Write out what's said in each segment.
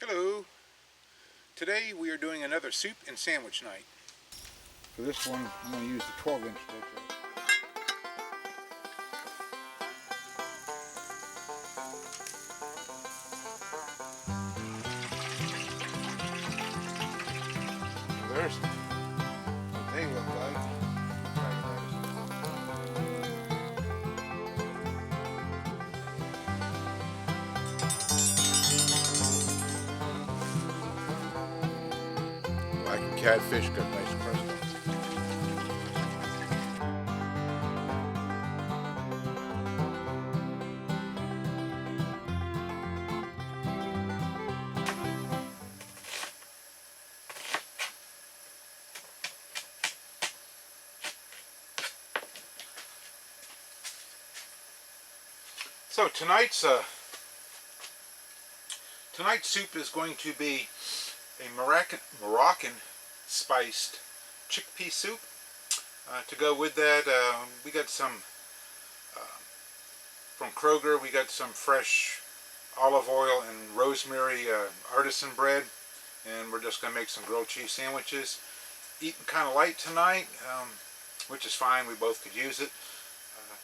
Hello! Today we are doing another soup and sandwich night. For this one, I'm going to use the 12-inch butcher. So there's what they look like. Black and catfish got nice crust. So tonight's soup is going to be a Moroccan spiced chickpea soup. To go with that, we got some from Kroger. We got some fresh olive oil and rosemary artisan bread, and we're just going to make some grilled cheese sandwiches. Eating kind of light tonight, which is fine. We both could use it.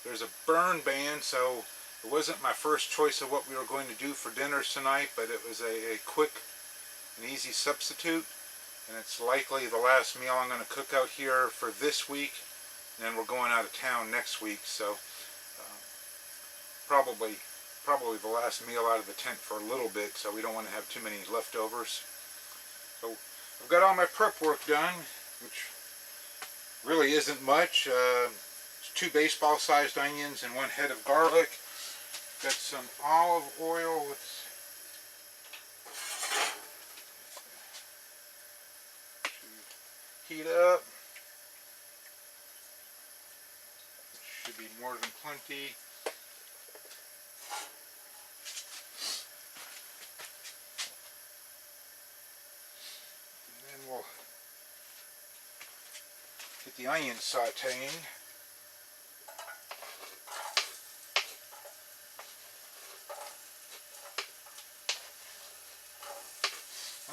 There's a burn ban, so it wasn't my first choice of what we were going to do for dinner tonight, but it was a quick and easy substitute, and it's likely the last meal I'm going to cook out here for this week, and then we're going out of town next week, so probably the last meal out of the tent for a little bit, so we don't want to have too many leftovers. So I've got all my prep work done, which really isn't much. It's 2 baseball-sized onions and 1 head of garlic. Got some olive oil. Let's heat up. Should be more than plenty. And then we'll get the onions sauteing.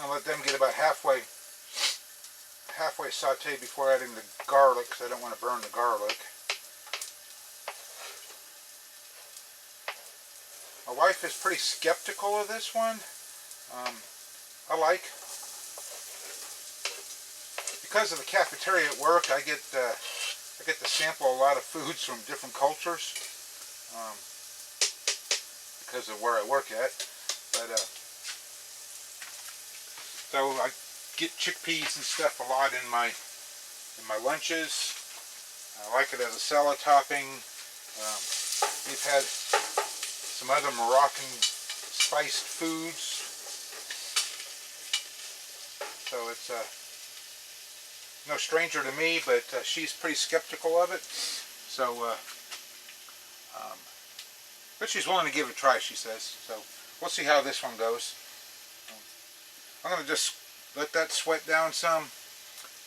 I'll let them get about halfway sauteed before adding the garlic, because I don't want to burn the garlic. My wife is pretty skeptical of this one. Because of the cafeteria at work, I get to sample a lot of foods from different cultures, because of where I work at. But so I get chickpeas and stuff a lot in my lunches. I like it as a salad topping. We've had some other Moroccan spiced foods, so it's no stranger to me, but she's pretty skeptical of it. So, but she's willing to give it a try, she says. So we'll see how this one goes. I'm going to just let that sweat down some,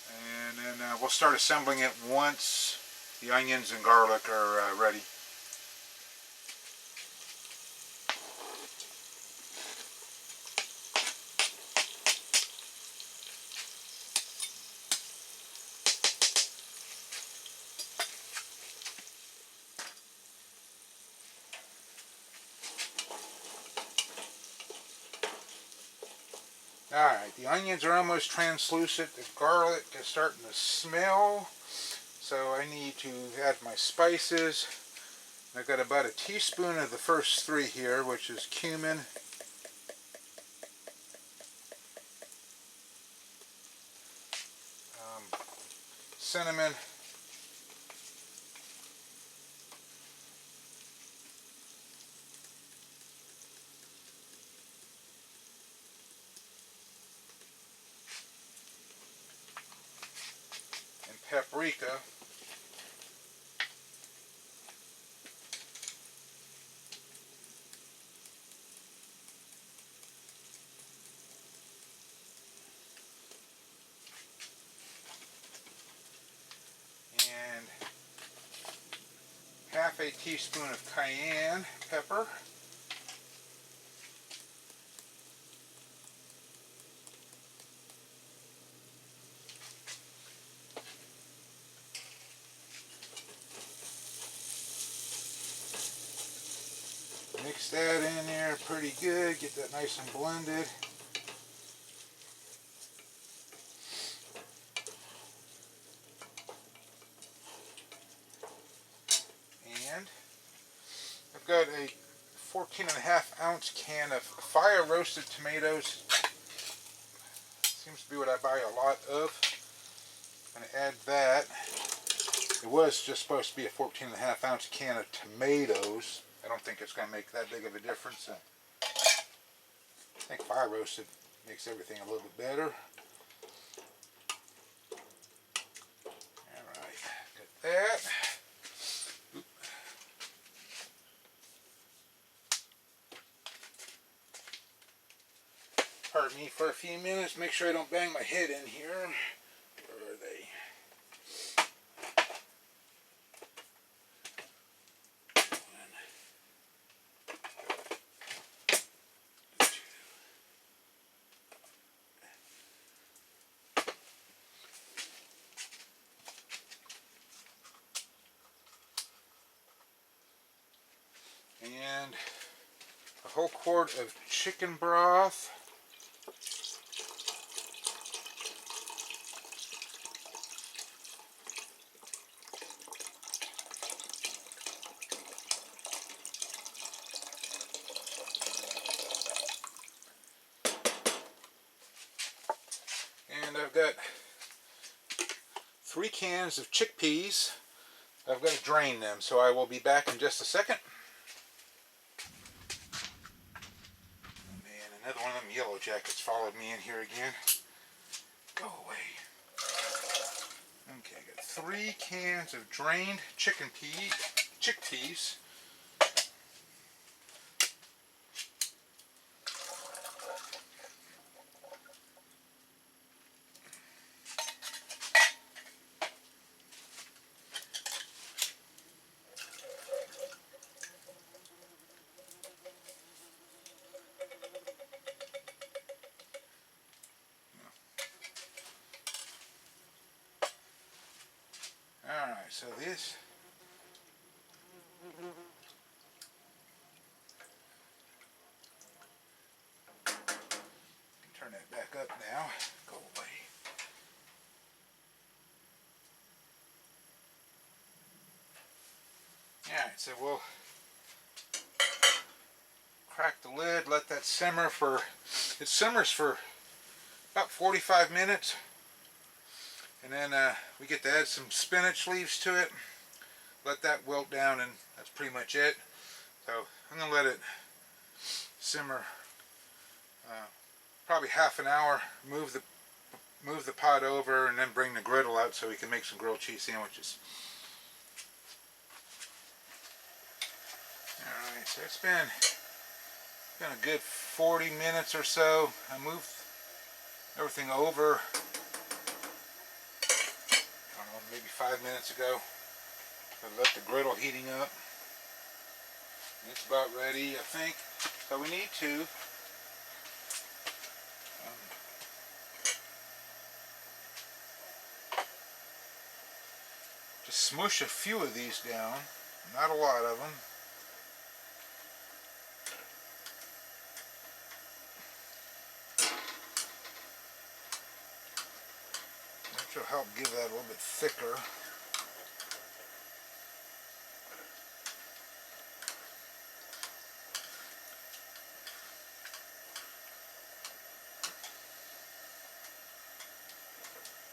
and then we'll start assembling it once the onions and garlic are ready. Alright, the onions are almost translucent. The garlic is starting to smell. So I need to add my spices. I've got about a teaspoon of the first 3 here, which is cumin, cinnamon, paprika, and half a teaspoon of cayenne pepper, that in there pretty good. Get that nice and blended. And I've got a 14.5 ounce can of fire roasted tomatoes. Seems to be what I buy a lot of. I'm going to add that. It was just supposed to be a 14.5 ounce can of tomatoes. I don't think it's going to make that big of a difference. I think fire roasted makes everything a little bit better. Alright, got that. Oop. Pardon me for a few minutes, make sure I don't bang my head in here. Where are they? And a whole quart of chicken broth. And I've got 3 cans of chickpeas. I've got to drain them, so I will be back in just a second. Oh man, another one of them yellow jackets followed me in here again. Go away. Okay, I got 3 cans of drained chickpeas. Alright, so this turn that back up now. Go away. Alright, so we'll crack the lid, let that simmer for, it simmers for about 45 minutes. And then we get to add some spinach leaves to it. Let that wilt down, and that's pretty much it. So I'm going to let it simmer probably half an hour. Move the pot over, and then bring the griddle out so we can make some grilled cheese sandwiches. Alright, so it's been a good 40 minutes or so. I moved everything over, I don't know, maybe 5 minutes ago. So let the griddle heating up. It's about ready, I think. So we need to just smush a few of these down, not a lot of them. Which will help give that a little bit thicker.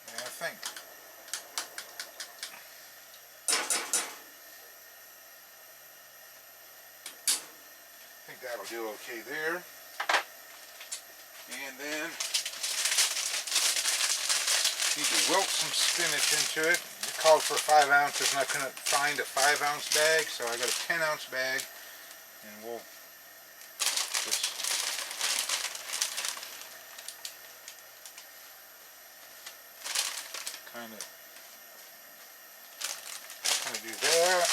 And I think that'll do okay there. And then need to wilt some spinach into it. It called for 5 ounces, and I couldn't find a 5-ounce bag, so I got a 10-ounce bag, and we'll just kind of do that.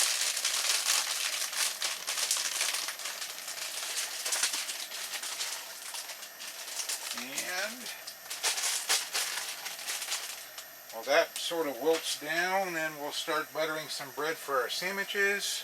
And while that sort of wilts down, then we'll start buttering some bread for our sandwiches.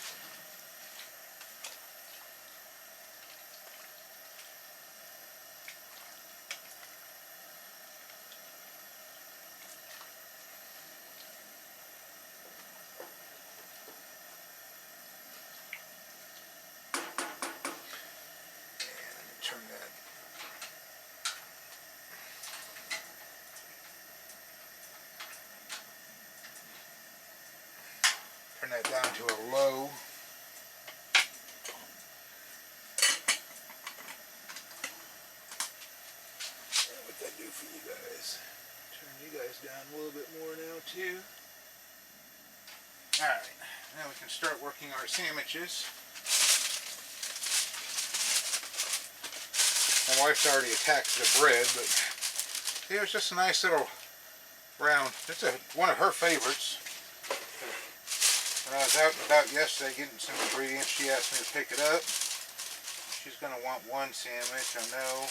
that down to a low. What'd that do for you guys? Turn you guys down a little bit more now too. Alright, now we can start working our sandwiches. My wife's already attacked the bread, but it was just a nice little round. It's one of her favorites. When I was out and about yesterday getting some ingredients, she asked me to pick it up. She's going to want one sandwich, I know.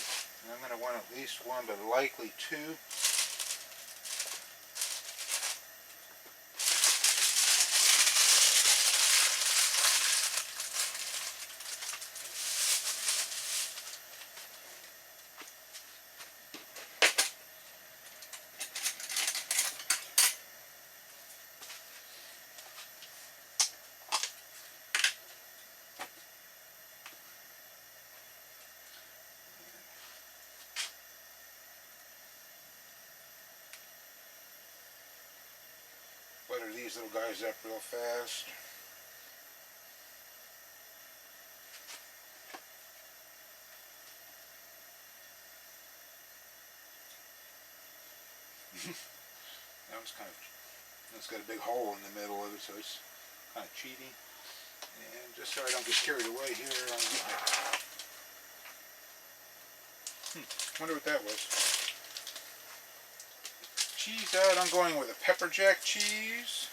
And I'm going to want at least one, but likely two. Butter these little guys up real fast. It's got a big hole in the middle of it, so it's kind of cheaty. And just so I don't get carried away here, wonder what that was. Cheese out, I'm going with a pepper jack cheese.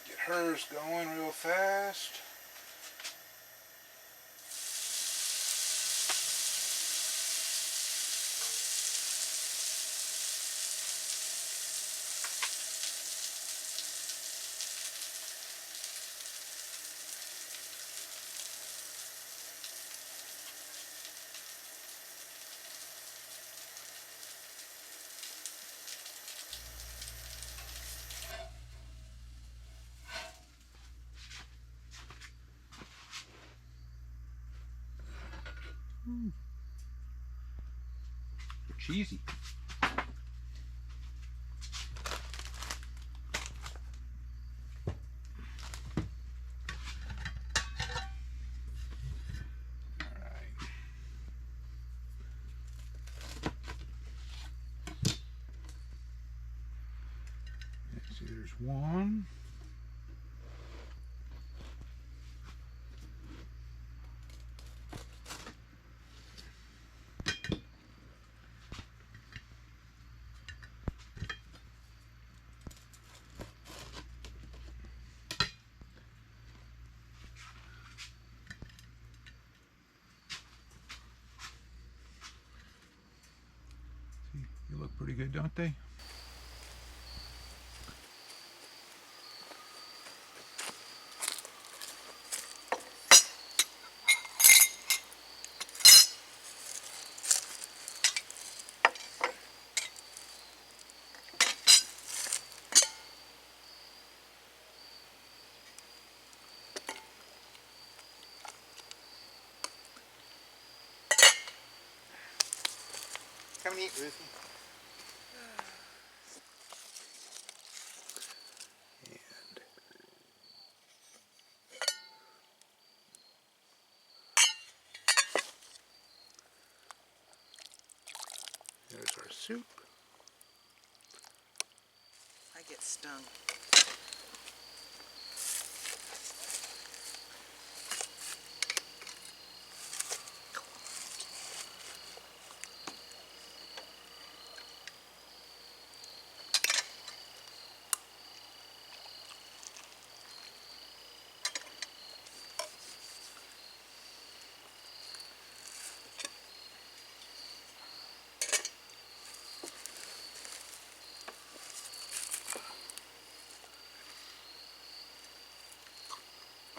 Get hers going real fast. Cheesy. See, there's one. They look pretty good, don't they? Come and eat, Ruthie. And there's our soup. I get stung.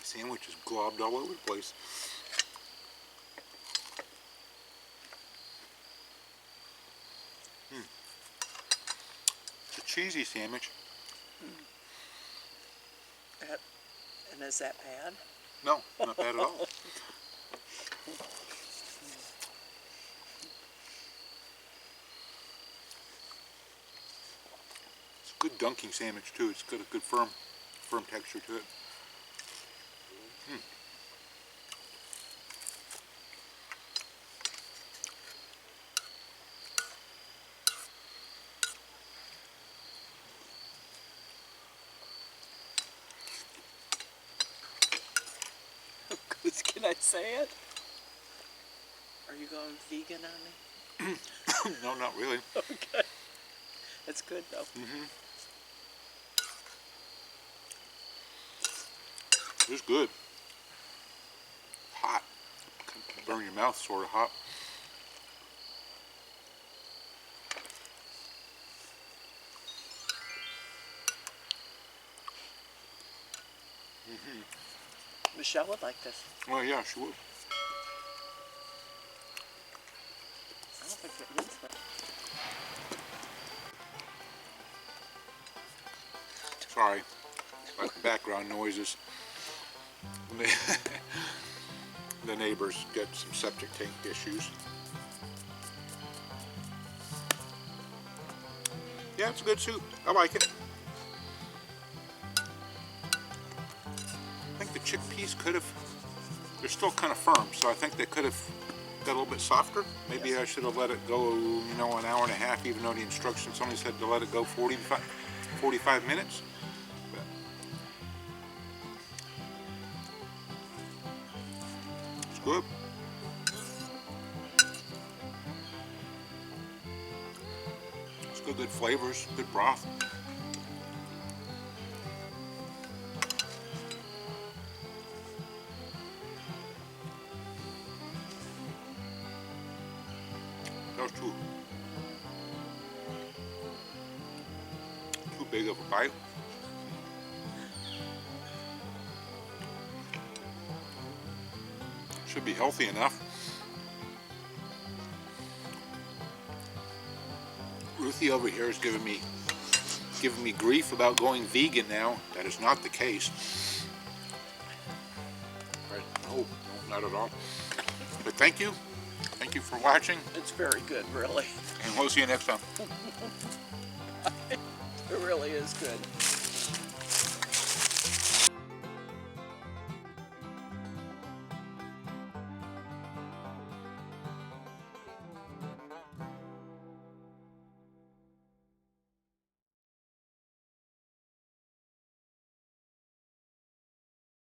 Sandwich is globbed all over the place. cheesy sandwich. And is that bad? No, not bad at all. It's a good dunking sandwich too. It's got a good firm texture to it. Can I say it? Are you going vegan on me? No, not really. Okay. That's good though. It's good. Hot. Burn your mouth, sort of hot. Michelle would like this. Well, yeah, she would. I don't think it needs that. Sorry, like background noises. The neighbors get some septic tank issues. Yeah, it's a good soup. I like it. I think the chickpeas could have, they're still kind of firm, so I think they could have got a little bit softer. Maybe Yes. I should have let it go, you know, an hour and a half, even though the instructions only said to let it go 45 minutes. But it's good. It's got good flavors, good broth. Those too big of a bite. Should be healthy enough. Ruthie over here is giving me grief about going vegan now. That is not the case. No, not at all. But thank you for watching, It's very good, really. and we'll see you next time. It really is good.